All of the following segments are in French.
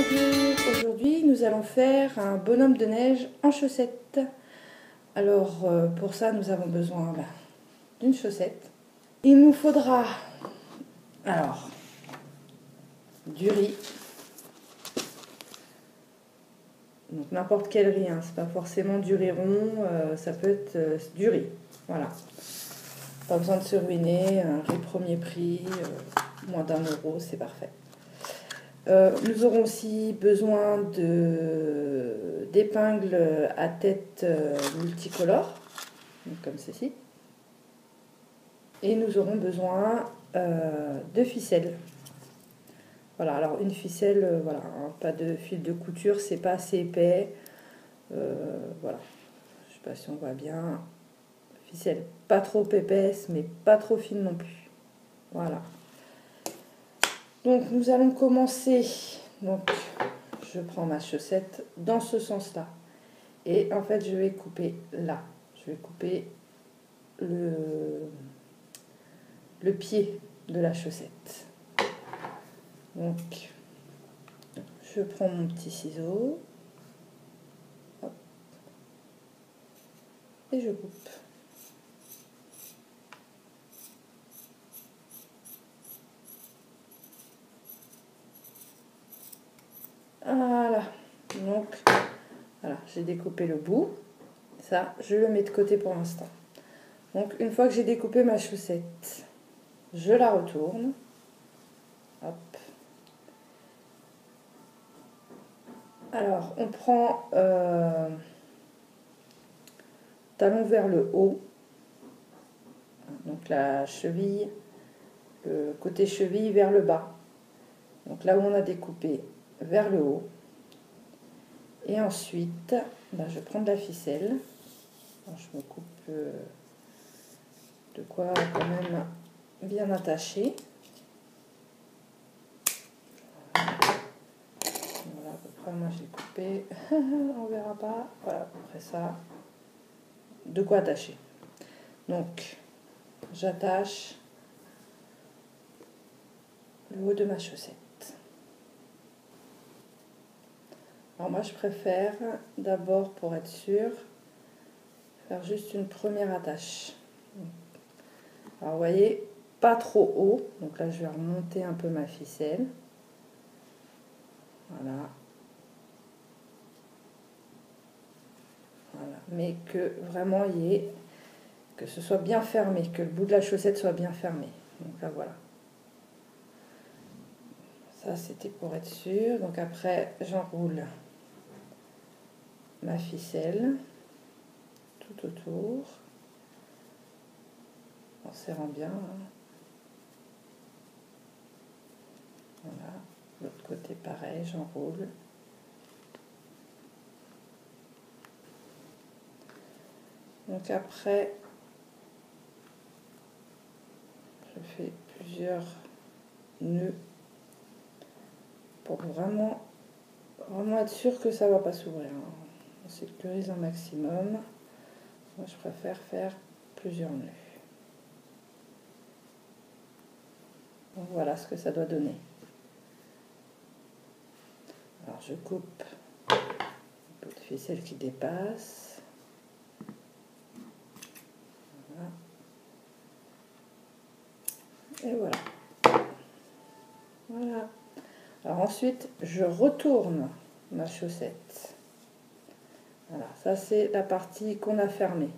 Bonjour, aujourd'hui nous allons faire un bonhomme de neige en chaussettes. Alors pour ça nous avons besoin d'une chaussette. Il nous faudra alors du riz, donc n'importe quel riz, hein. C'est pas forcément du riz rond, ça peut être du riz, voilà. Pas besoin de se ruiner, un riz premier prix, moins d'1 €, c'est parfait. Nous aurons aussi besoin d'épingles à tête multicolore, donc comme ceci. Et nous aurons besoin de ficelles. Voilà, alors une ficelle, voilà, hein, pas de fil de couture, c'est pas assez épais. Voilà, je sais pas si on voit bien. Ficelle pas trop épaisse, mais pas trop fine non plus. Voilà. Donc nous allons commencer. Donc je prends ma chaussette dans ce sens-là. Et en fait je vais couper là. Je vais couper le pied de la chaussette. Donc je prends mon petit ciseau. Hop, et je coupe. Voilà, donc voilà, j'ai découpé le bout. Ça, je le mets de côté pour l'instant. Donc une fois que j'ai découpé ma chaussette, je la retourne. Hop. Alors on prend talon vers le haut. Donc la cheville, le côté cheville vers le bas. Donc là où on a découpé, vers le haut. Et ensuite, je prends de la ficelle. Alors, je me coupe de quoi quand même bien attacher. Voilà, à peu près, moi j'ai coupé. On verra pas. Voilà, à peu près ça. De quoi attacher. Donc, j'attache le haut de ma chaussette. Alors moi je préfère d'abord, pour être sûr, faire juste une première attache. Alors vous voyez, pas trop haut, donc là je vais remonter un peu ma ficelle. Voilà. Voilà, mais que vraiment il y ait, que ce soit bien fermé, que le bout de la chaussette soit bien fermé. Donc là voilà. Ça c'était pour être sûr. Donc après j'enroule ma ficelle tout autour en serrant bien. Voilà, l'autre côté pareil, j'enroule. Donc après, je fais plusieurs nœuds pour vraiment être sûr que ça ne va pas s'ouvrir. On sécurise un maximum. Moi, je préfère faire plusieurs nœuds. Donc voilà ce que ça doit donner. Alors je coupe un peu de ficelle qui dépasse. Voilà. Et voilà. Voilà. Alors ensuite, je retourne ma chaussette. Voilà, ça c'est la partie qu'on a fermée.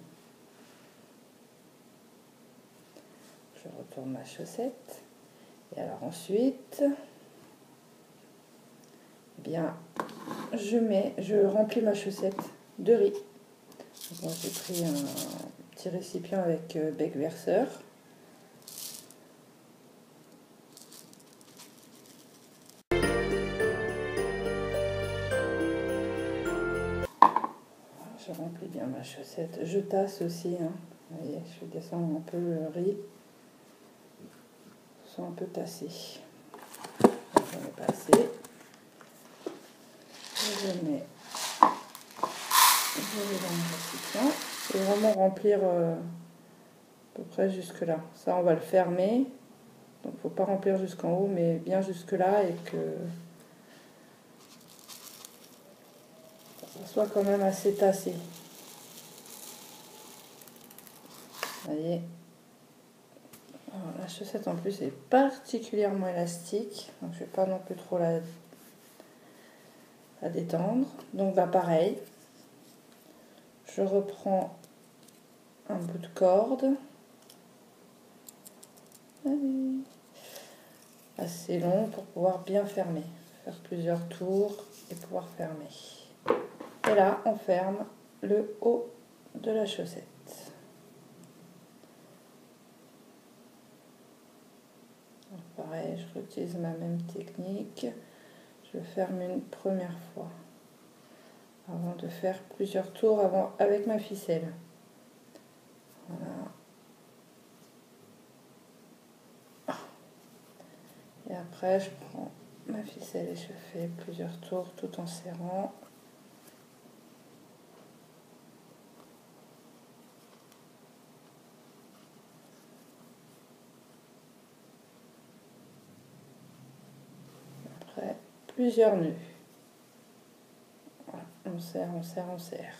Je retourne ma chaussette. Et alors ensuite, bien, je remplis ma chaussette de riz. Donc, j'ai pris un petit récipient avec bec verseur. Je remplis bien ma chaussette. Je tasse aussi. Hein. Vous voyez, je descends un peu le riz. Ils sont un peu tassés. J'en ai pas assez. Je mets dans mon récipient. Et vraiment remplir à peu près jusque là. Ça, on va le fermer. Donc, il ne faut pas remplir jusqu'en haut, mais bien jusque là et que soit quand même assez tassé. Vous voyez. Alors, la chaussette en plus est particulièrement élastique, donc je ne vais pas non plus trop la détendre. Donc bah pareil, je reprends un bout de corde assez long pour pouvoir bien fermer, faire plusieurs tours et pouvoir fermer. Et là on ferme le haut de la chaussette. Donc, pareil, je réutilise ma même technique. Je ferme une première fois avant de faire plusieurs tours avec ma ficelle. Voilà. Et après, je prends ma ficelle et je fais plusieurs tours tout en serrant. Après, plusieurs nœuds. Voilà. On serre, on serre, on serre.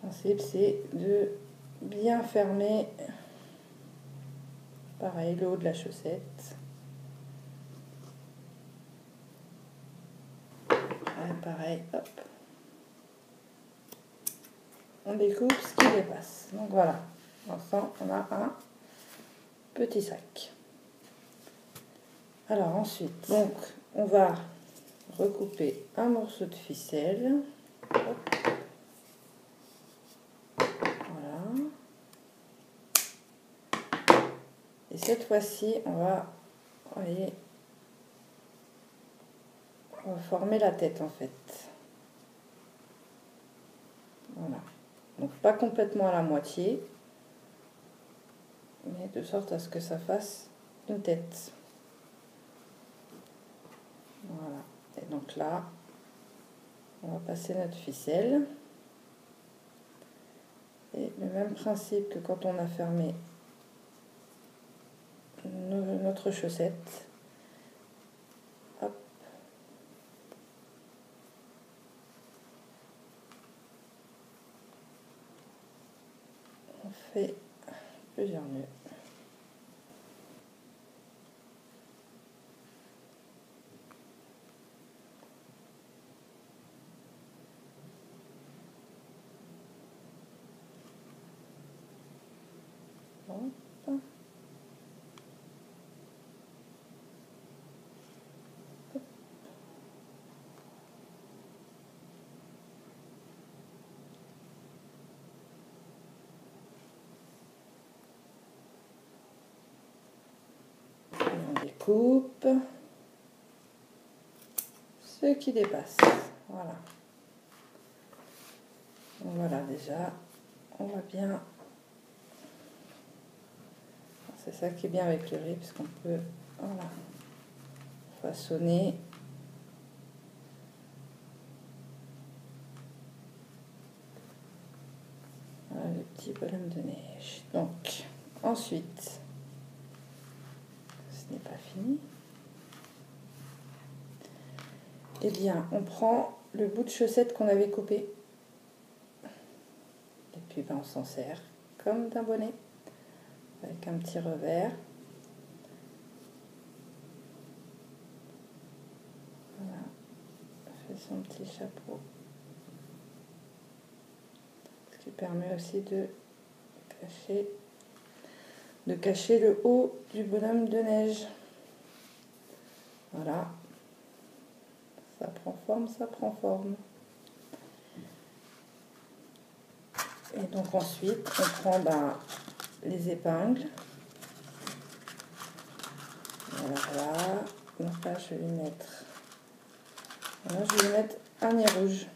Le principe, c'est de bien fermer, pareil, le haut de la chaussette. Après, pareil, hop. On découpe ce qui dépasse. Donc voilà, ensemble, on a un petit sac. Alors ensuite, donc, on va recouper un morceau de ficelle. Hop. Voilà. Et cette fois-ci, on va, vous voyez, on va former la tête en fait. Voilà. Donc pas complètement à la moitié, mais de sorte à ce que ça fasse une tête. Voilà. Et donc là, on va passer notre ficelle. Et le même principe que quand on a fermé notre chaussette. Hop. On fait plusieurs nœuds. Hop. On découpe ce qui dépasse. Voilà. Donc voilà, déjà, on va bien. C'est ça qui est bien avec le riz, parce qu'on peut, voilà, façonner. Voilà le petit bonhomme de neige. Donc, ensuite, ce n'est pas fini. Eh bien, on prend le bout de chaussette qu'on avait coupé. Et puis, ben, on s'en sert comme d'un bonnet, avec un petit revers. Voilà, on fait son petit chapeau. Ce qui permet aussi de cacher le haut du bonhomme de neige. Voilà. Ça prend forme, ça prend forme. Et donc ensuite, on prend les épingles. Voilà. Donc là, je vais lui mettre... Voilà, je vais lui mettre un nez rouge.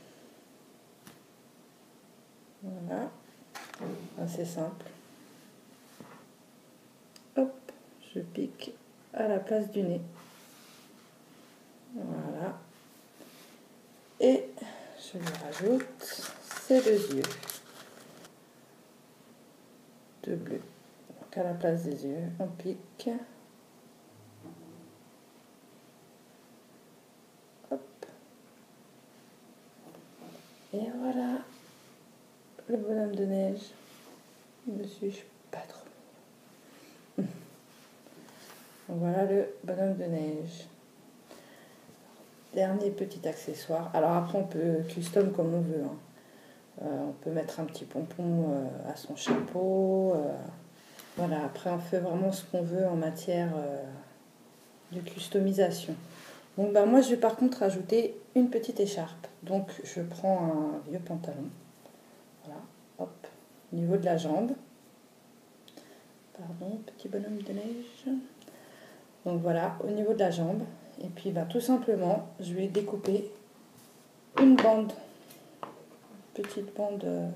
Voilà. Assez simple. Hop, je pique à la place du nez. Voilà. Et je lui rajoute ces deux yeux de bleu. Donc à la place des yeux, on pique. Hop. Et voilà le bonhomme de neige. Ne suis-je pas trop? Voilà le bonhomme de neige. Dernier petit accessoire. Alors après on peut custom comme on veut. Hein. On peut mettre un petit pompon à son chapeau. Voilà, après on fait vraiment ce qu'on veut en matière de customisation. Donc bah, moi je vais par contre ajouter une petite écharpe. Donc je prends un vieux pantalon. Voilà, hop, au niveau de la jambe. Pardon, petit bonhomme de neige. Donc voilà, au niveau de la jambe. Et puis bah, tout simplement, je vais découper une bande. Une petite bande.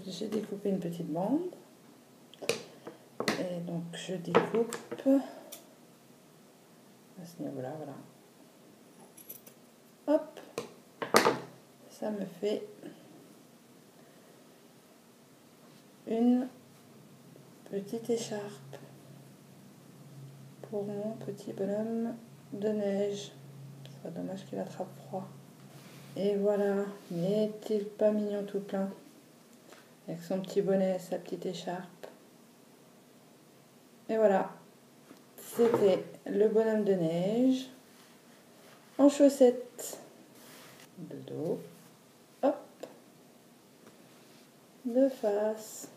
J'ai découpé une petite bande. Et donc je découpe à ce niveau-là, voilà. Hop, ça me fait une petite écharpe pour mon petit bonhomme de neige. Ce serait dommage qu'il attrape froid. Et voilà, n'est-il pas mignon tout plein? Avec son petit bonnet, sa petite écharpe. Et voilà, c'était le bonhomme de neige en chaussettes de dos, hop, de face.